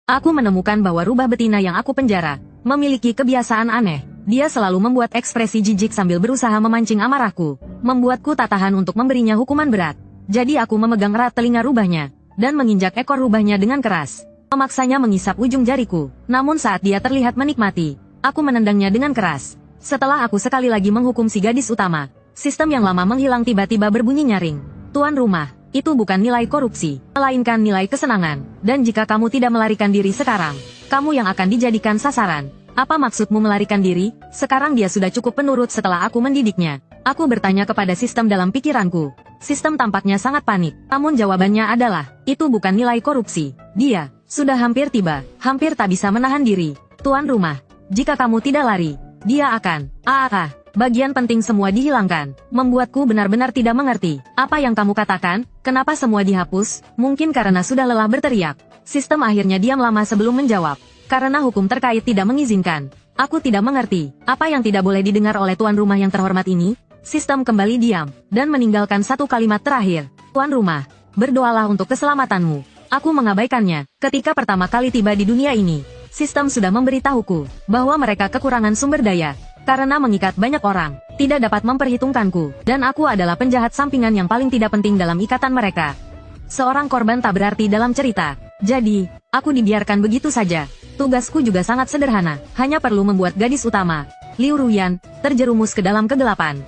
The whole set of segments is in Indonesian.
Aku menemukan bahwa rubah betina yang aku penjara memiliki kebiasaan aneh. Dia selalu membuat ekspresi jijik sambil berusaha memancing amarahku, membuatku tak tahan untuk memberinya hukuman berat. Jadi aku memegang erat telinga rubahnya, dan menginjak ekor rubahnya dengan keras. Memaksanya mengisap ujung jariku, namun saat dia terlihat menikmati, aku menendangnya dengan keras. Setelah aku sekali lagi menghukum si gadis utama, sistem yang lama menghilang tiba-tiba berbunyi nyaring. Tuan rumah, itu bukan nilai korupsi, melainkan nilai kesenangan. Dan jika kamu tidak melarikan diri sekarang, kamu yang akan dijadikan sasaran. Apa maksudmu melarikan diri? Sekarang dia sudah cukup penurut setelah aku mendidiknya. Aku bertanya kepada sistem dalam pikiranku. Sistem tampaknya sangat panik, namun jawabannya adalah, itu bukan nilai korupsi. Dia sudah hampir tiba, hampir tak bisa menahan diri. Tuan rumah, jika kamu tidak lari, dia akan, bagian penting semua dihilangkan. Membuatku benar-benar tidak mengerti. Apa yang kamu katakan? Kenapa semua dihapus? Mungkin karena sudah lelah berteriak. Sistem akhirnya diam lama sebelum menjawab. Karena hukum terkait tidak mengizinkan. Aku tidak mengerti. Apa yang tidak boleh didengar oleh tuan rumah yang terhormat ini? Sistem kembali diam, dan meninggalkan satu kalimat terakhir. Tuan rumah, berdoalah untuk keselamatanmu. Aku mengabaikannya. Ketika pertama kali tiba di dunia ini, sistem sudah memberitahuku bahwa mereka kekurangan sumber daya. Karena mengikat banyak orang, tidak dapat memperhitungkanku, dan aku adalah penjahat sampingan yang paling tidak penting dalam ikatan mereka. Seorang korban tak berarti dalam cerita. Jadi, aku dibiarkan begitu saja. Tugasku juga sangat sederhana, hanya perlu membuat gadis utama, Liu Ruyan, terjerumus ke dalam kegelapan.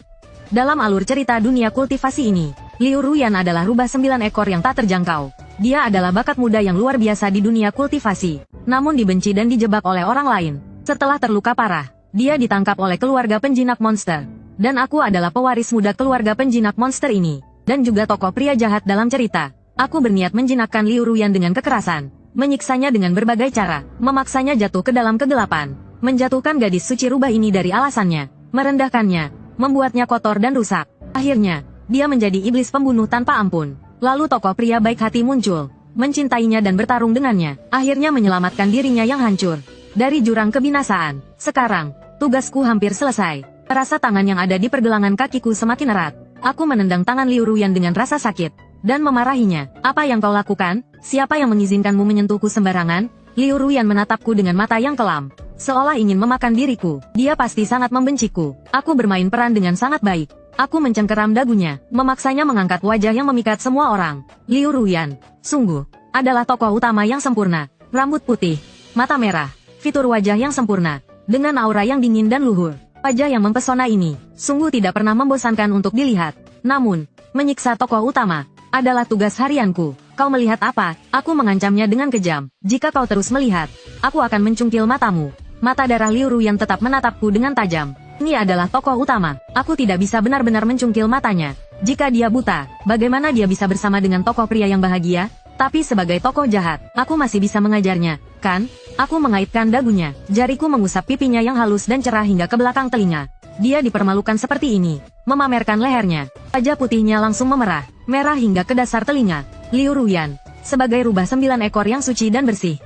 Dalam alur cerita dunia kultivasi ini, Liu Ruyan adalah rubah 9 ekor yang tak terjangkau. Dia adalah bakat muda yang luar biasa di dunia kultivasi, namun dibenci dan dijebak oleh orang lain. Setelah terluka parah, dia ditangkap oleh keluarga penjinak monster. Dan aku adalah pewaris muda keluarga penjinak monster ini, dan juga tokoh pria jahat dalam cerita. Aku berniat menjinakkan Liu Ruyan dengan kekerasan, menyiksanya dengan berbagai cara, memaksanya jatuh ke dalam kegelapan, menjatuhkan gadis suci rubah ini dari alasannya, merendahkannya, membuatnya kotor dan rusak. Akhirnya, dia menjadi iblis pembunuh tanpa ampun. Lalu tokoh pria baik hati muncul, mencintainya dan bertarung dengannya, akhirnya menyelamatkan dirinya yang hancur dari jurang kebinasaan. Sekarang, tugasku hampir selesai. Rasa tangan yang ada di pergelangan kakiku semakin erat. Aku menendang tangan Liu Ruyan dengan rasa sakit dan memarahinya. Apa yang kau lakukan? Siapa yang mengizinkanmu menyentuhku sembarangan? Liu Ruyan menatapku dengan mata yang kelam, seolah ingin memakan diriku. Dia pasti sangat membenciku. Aku bermain peran dengan sangat baik. Aku mencengkeram dagunya, memaksanya mengangkat wajah yang memikat semua orang. Liu Ruyan, sungguh, adalah tokoh utama yang sempurna. Rambut putih, mata merah, fitur wajah yang sempurna, dengan aura yang dingin dan luhur. Wajah yang mempesona ini, sungguh tidak pernah membosankan untuk dilihat. Namun, menyiksa tokoh utama adalah tugas harianku. Kau melihat apa? Aku mengancamnya dengan kejam. Jika kau terus melihat, aku akan mencungkil matamu. Mata darah Liu Ruyan tetap menatapku dengan tajam. Ini adalah tokoh utama. Aku tidak bisa benar-benar mencungkil matanya. Jika dia buta, bagaimana dia bisa bersama dengan tokoh pria yang bahagia? Tapi sebagai tokoh jahat, aku masih bisa mengajarnya, kan? Aku mengaitkan dagunya. Jariku mengusap pipinya yang halus dan cerah hingga ke belakang telinga. Dia dipermalukan seperti ini, memamerkan lehernya. Wajah putihnya langsung memerah, merah hingga ke dasar telinga. Liu Ruyan, sebagai rubah 9 ekor yang suci dan bersih.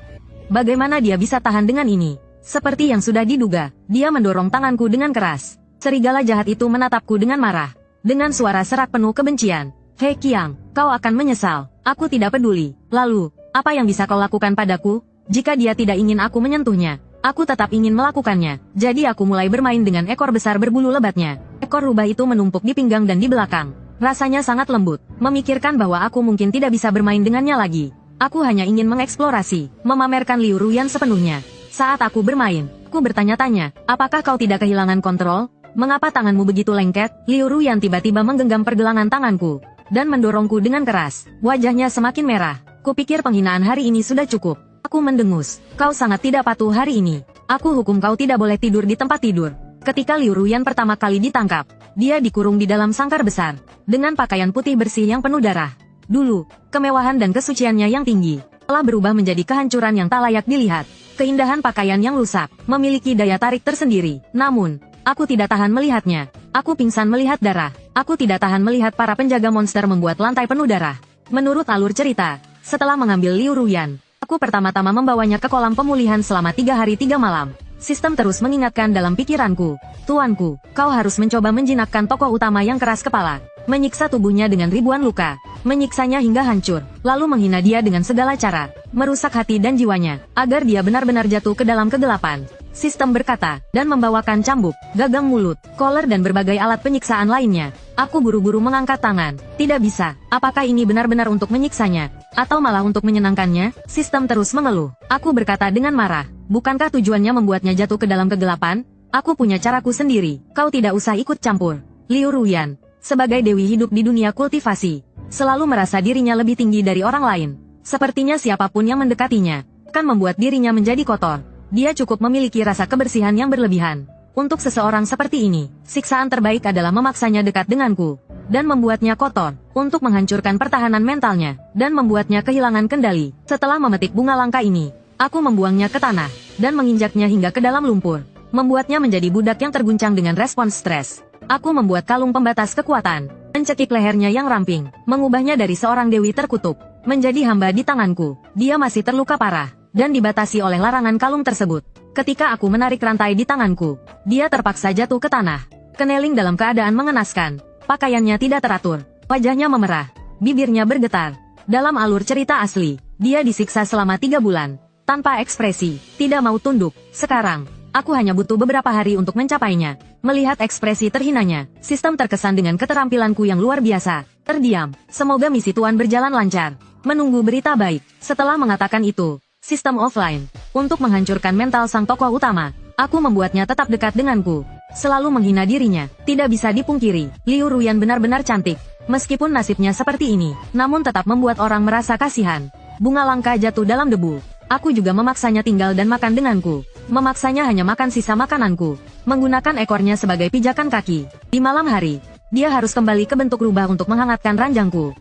Bagaimana dia bisa tahan dengan ini? Seperti yang sudah diduga, dia mendorong tanganku dengan keras. Serigala jahat itu menatapku dengan marah. Dengan suara serak penuh kebencian. Hei Qiang, kau akan menyesal. Aku tidak peduli. Lalu, apa yang bisa kau lakukan padaku? Jika dia tidak ingin aku menyentuhnya, aku tetap ingin melakukannya. Jadi aku mulai bermain dengan ekor besar berbulu lebatnya. Ekor rubah itu menumpuk di pinggang dan di belakang. Rasanya sangat lembut. Memikirkan bahwa aku mungkin tidak bisa bermain dengannya lagi. Aku hanya ingin mengeksplorasi, memamerkan Liu Ruyan sepenuhnya. Saat aku bermain, aku bertanya-tanya, apakah kau tidak kehilangan kontrol? Mengapa tanganmu begitu lengket? Liu Ruyan tiba-tiba menggenggam pergelangan tanganku dan mendorongku dengan keras. Wajahnya semakin merah. Kupikir penghinaan hari ini sudah cukup. Aku mendengus. Kau sangat tidak patuh hari ini. Aku hukum kau tidak boleh tidur di tempat tidur. Ketika Liu Ruyan pertama kali ditangkap, dia dikurung di dalam sangkar besar dengan pakaian putih bersih yang penuh darah. Dulu, kemewahan dan kesuciannya yang tinggi telah berubah menjadi kehancuran yang tak layak dilihat. Keindahan pakaian yang rusak memiliki daya tarik tersendiri. Namun, aku tidak tahan melihatnya. Aku pingsan melihat darah. Aku tidak tahan melihat para penjaga monster membuat lantai penuh darah. Menurut alur cerita, setelah mengambil Liu Ruyan, aku pertama-tama membawanya ke kolam pemulihan selama 3 hari 3 malam. Sistem terus mengingatkan dalam pikiranku, tuanku, kau harus mencoba menjinakkan tokoh utama yang keras kepala. menyiksa tubuhnya dengan ribuan luka, menyiksanya hingga hancur, lalu menghina dia dengan segala cara, merusak hati dan jiwanya, agar dia benar-benar jatuh ke dalam kegelapan. Sistem berkata, dan membawakan cambuk, gagang mulut, kolor dan berbagai alat penyiksaan lainnya. Aku buru-buru mengangkat tangan. Tidak bisa. Apakah ini benar-benar untuk menyiksanya? Atau malah untuk menyenangkannya? Sistem terus mengeluh. Aku berkata dengan marah. Bukankah tujuannya membuatnya jatuh ke dalam kegelapan? Aku punya caraku sendiri. Kau tidak usah ikut campur. Liu Ruyan, sebagai dewi hidup di dunia kultivasi, selalu merasa dirinya lebih tinggi dari orang lain. Sepertinya siapapun yang mendekatinya, akan membuat dirinya menjadi kotor. Dia cukup memiliki rasa kebersihan yang berlebihan. Untuk seseorang seperti ini, siksaan terbaik adalah memaksanya dekat denganku, dan membuatnya kotor, untuk menghancurkan pertahanan mentalnya, dan membuatnya kehilangan kendali. Setelah memetik bunga langka ini, aku membuangnya ke tanah, dan menginjaknya hingga ke dalam lumpur, membuatnya menjadi budak yang terguncang dengan respons stres. Aku membuat kalung pembatas kekuatan, mencekik lehernya yang ramping, mengubahnya dari seorang dewi terkutuk, menjadi hamba di tanganku. Dia masih terluka parah, dan dibatasi oleh larangan kalung tersebut. Ketika aku menarik rantai di tanganku, dia terpaksa jatuh ke tanah. Keneling dalam keadaan mengenaskan. Pakaiannya tidak teratur. Wajahnya memerah. Bibirnya bergetar. Dalam alur cerita asli, dia disiksa selama 3 bulan. Tanpa ekspresi, tidak mau tunduk. Sekarang, aku hanya butuh beberapa hari untuk mencapainya. Melihat ekspresi terhinanya, sistem terkesan dengan keterampilanku yang luar biasa. Terdiam. Semoga misi Tuan berjalan lancar. Menunggu berita baik. Setelah mengatakan itu, sistem offline. Untuk menghancurkan mental sang tokoh utama, aku membuatnya tetap dekat denganku. Selalu menghina dirinya. Tidak bisa dipungkiri, Liu Ruyan benar-benar cantik. Meskipun nasibnya seperti ini, namun tetap membuat orang merasa kasihan. Bunga langka jatuh dalam debu. Aku juga memaksanya tinggal dan makan denganku. Memaksanya hanya makan sisa makananku. Menggunakan ekornya sebagai pijakan kaki. Di malam hari, dia harus kembali ke bentuk rubah untuk menghangatkan ranjangku.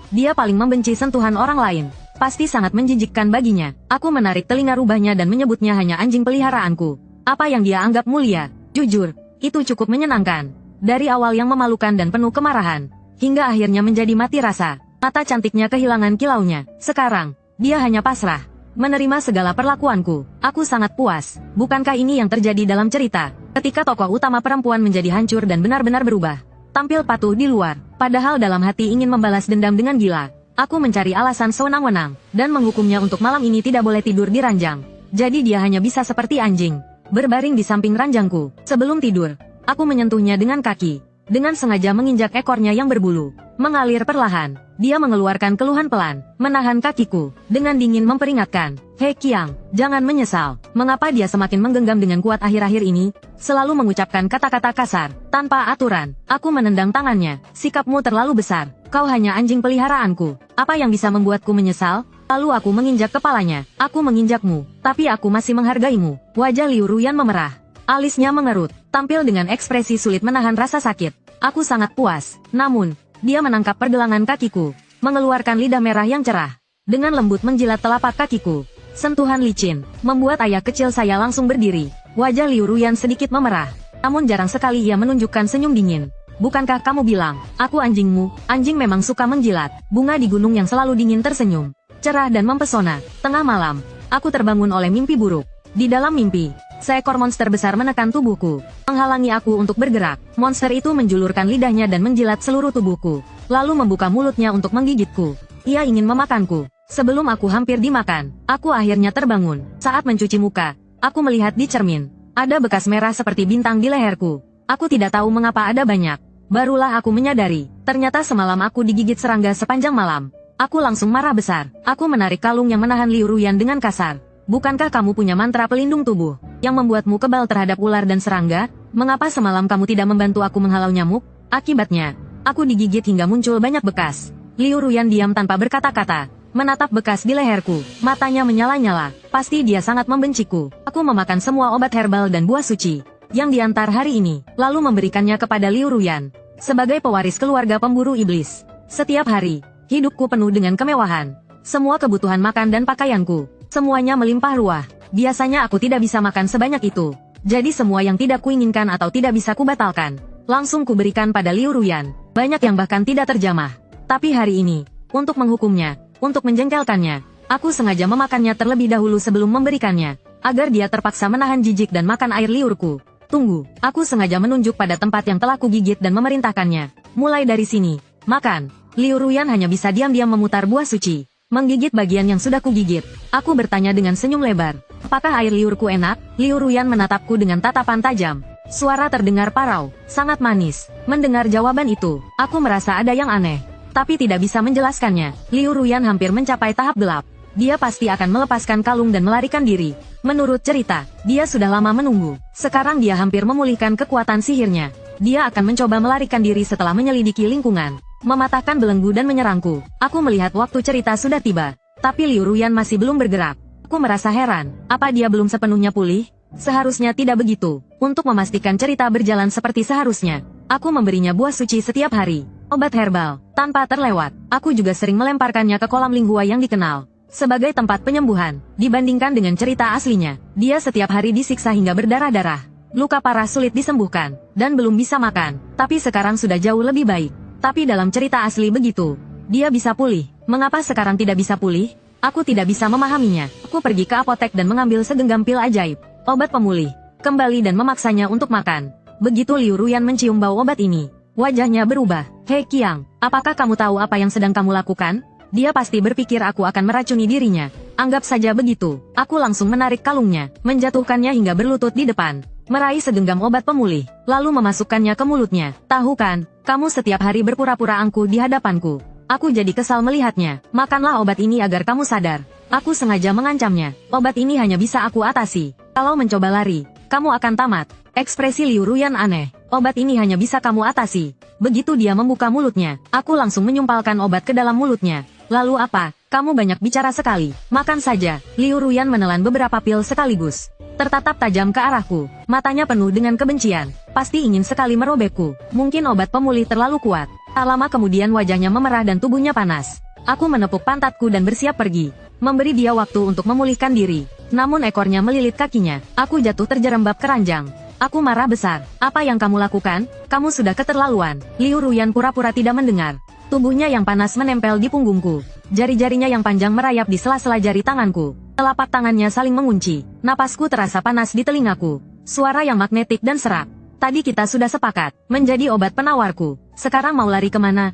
Dia paling membenci sentuhan orang lain. Pasti sangat menjijikkan baginya. Aku menarik telinga rubahnya dan menyebutnya hanya anjing peliharaanku. Apa yang dia anggap mulia. Jujur, itu cukup menyenangkan. Dari awal yang memalukan dan penuh kemarahan, hingga akhirnya menjadi mati rasa. Mata cantiknya kehilangan kilaunya. Sekarang, dia hanya pasrah, menerima segala perlakuanku. Aku sangat puas. Bukankah ini yang terjadi dalam cerita? Ketika tokoh utama perempuan menjadi hancur dan benar-benar berubah. Tampil patuh di luar, padahal dalam hati ingin membalas dendam dengan gila. Aku mencari alasan sewenang-wenang, dan menghukumnya untuk malam ini tidak boleh tidur di ranjang. Jadi dia hanya bisa seperti anjing, berbaring di samping ranjangku. Sebelum tidur, aku menyentuhnya dengan kaki, dengan sengaja menginjak ekornya yang berbulu. Mengalir perlahan, dia mengeluarkan keluhan pelan, menahan kakiku, dengan dingin memperingatkan, "Hei Qiang, jangan menyesal." Mengapa dia semakin menggenggam dengan kuat akhir-akhir ini? Selalu mengucapkan kata-kata kasar, tanpa aturan. Aku menendang tangannya. "Sikapmu terlalu besar. Kau hanya anjing peliharaanku. Apa yang bisa membuatku menyesal?" Lalu aku menginjak kepalanya. "Aku menginjakmu, tapi aku masih menghargaimu." Wajah Liu Ruyan memerah. Alisnya mengerut, tampil dengan ekspresi sulit menahan rasa sakit. Aku sangat puas. Namun, dia menangkap pergelangan kakiku, mengeluarkan lidah merah yang cerah. Dengan lembut menjilat telapak kakiku. Sentuhan licin, membuat ayah kecil saya langsung berdiri. Wajah Liu Ruyan sedikit memerah. Namun jarang sekali ia menunjukkan senyum dingin. "Bukankah kamu bilang, aku anjingmu?" Anjing memang suka menjilat. Bunga di gunung yang selalu dingin tersenyum. Cerah dan mempesona. Tengah malam, aku terbangun oleh mimpi buruk. Di dalam mimpi, seekor monster besar menekan tubuhku, menghalangi aku untuk bergerak. Monster itu menjulurkan lidahnya dan menjilat seluruh tubuhku, lalu membuka mulutnya untuk menggigitku. Ia ingin memakanku. Sebelum aku hampir dimakan, aku akhirnya terbangun. Saat mencuci muka, aku melihat di cermin. Ada bekas merah seperti bintang di leherku. Aku tidak tahu mengapa ada banyak. Barulah aku menyadari, ternyata semalam aku digigit serangga sepanjang malam. Aku langsung marah besar. Aku menarik kalung yang menahan Liu Ruyan dengan kasar. "Bukankah kamu punya mantra pelindung tubuh yang membuatmu kebal terhadap ular dan serangga? Mengapa semalam kamu tidak membantu aku menghalau nyamuk?" Akibatnya, aku digigit hingga muncul banyak bekas. Liu Ruyan diam tanpa berkata-kata, menatap bekas di leherku. Matanya menyala-nyala. Pasti dia sangat membenciku. Aku memakan semua obat herbal dan buah suci yang diantar hari ini, lalu memberikannya kepada Liu Ruyan sebagai pewaris keluarga pemburu iblis. Setiap hari, hidupku penuh dengan kemewahan. Semua kebutuhan makan dan pakaianku, semuanya melimpah ruah. Biasanya aku tidak bisa makan sebanyak itu. Jadi semua yang tidak kuinginkan atau tidak bisa kubatalkan, langsung kuberikan pada Liu Ruyan. Banyak yang bahkan tidak terjamah. Tapi hari ini, untuk menghukumnya, untuk menjengkelkannya, aku sengaja memakannya terlebih dahulu sebelum memberikannya, agar dia terpaksa menahan jijik dan makan air liurku. Tunggu, aku sengaja menunjuk pada tempat yang telah kugigit dan memerintahkannya. Mulai dari sini, makan. Liu Ruyan hanya bisa diam-diam memutar buah suci. Menggigit bagian yang sudah kugigit. Aku bertanya dengan senyum lebar. Apakah air liurku enak? Liu Ruyan menatapku dengan tatapan tajam. Suara terdengar parau, sangat manis. Mendengar jawaban itu, aku merasa ada yang aneh. Tapi tidak bisa menjelaskannya. Liu Ruyan hampir mencapai tahap gelap. Dia pasti akan melepaskan kalung dan melarikan diri. Menurut cerita, dia sudah lama menunggu. Sekarang dia hampir memulihkan kekuatan sihirnya. Dia akan mencoba melarikan diri setelah menyelidiki lingkungan. Mematahkan belenggu dan menyerangku. Aku melihat waktu cerita sudah tiba. Tapi Liu Ruyan masih belum bergerak. Aku merasa heran. Apa dia belum sepenuhnya pulih? Seharusnya tidak begitu. Untuk memastikan cerita berjalan seperti seharusnya, aku memberinya buah suci setiap hari. Obat herbal. Tanpa terlewat, aku juga sering melemparkannya ke kolam Linghua yang dikenal sebagai tempat penyembuhan. Dibandingkan dengan cerita aslinya, dia setiap hari disiksa hingga berdarah-darah. Luka parah sulit disembuhkan, dan belum bisa makan. Tapi sekarang sudah jauh lebih baik. Tapi dalam cerita asli begitu, dia bisa pulih. Mengapa sekarang tidak bisa pulih? Aku tidak bisa memahaminya. Aku pergi ke apotek dan mengambil segenggam pil ajaib, obat pemulih, kembali dan memaksanya untuk makan. Begitu Liu Ruyan mencium bau obat ini, wajahnya berubah. Hei Qiang, apakah kamu tahu apa yang sedang kamu lakukan? Dia pasti berpikir aku akan meracuni dirinya. Anggap saja begitu. Aku langsung menarik kalungnya, menjatuhkannya hingga berlutut di depan. Meraih segenggam obat pemulih, lalu memasukkannya ke mulutnya. Tahu kan, kamu setiap hari berpura-pura angkuh di hadapanku. Aku jadi kesal melihatnya. Makanlah obat ini agar kamu sadar. Aku sengaja mengancamnya. Obat ini hanya bisa aku atasi. Kalau mencoba lari, kamu akan tamat. Ekspresi Liu Ruyan aneh. Obat ini hanya bisa kamu atasi. Begitu dia membuka mulutnya, aku langsung menyumpalkan obat ke dalam mulutnya. Lalu apa? Kamu banyak bicara sekali. Makan saja. Liu Ruyan menelan beberapa pil sekaligus. Tertatap tajam ke arahku. Matanya penuh dengan kebencian. Pasti ingin sekali merobekku. Mungkin obat pemulih terlalu kuat. Tak lama kemudian wajahnya memerah dan tubuhnya panas. Aku menepuk pantatku dan bersiap pergi. Memberi dia waktu untuk memulihkan diri. Namun ekornya melilit kakinya. Aku jatuh terjerembab ke ranjang. Aku marah besar. Apa yang kamu lakukan? Kamu sudah keterlaluan. Liu Ruyan pura-pura tidak mendengar. Tubuhnya yang panas menempel di punggungku. Jari-jarinya yang panjang merayap di sela-sela jari tanganku. Telapak tangannya saling mengunci. Napasku terasa panas di telingaku. Suara yang magnetik dan serak. Tadi kita sudah sepakat menjadi obat penawarku. Sekarang mau lari kemana?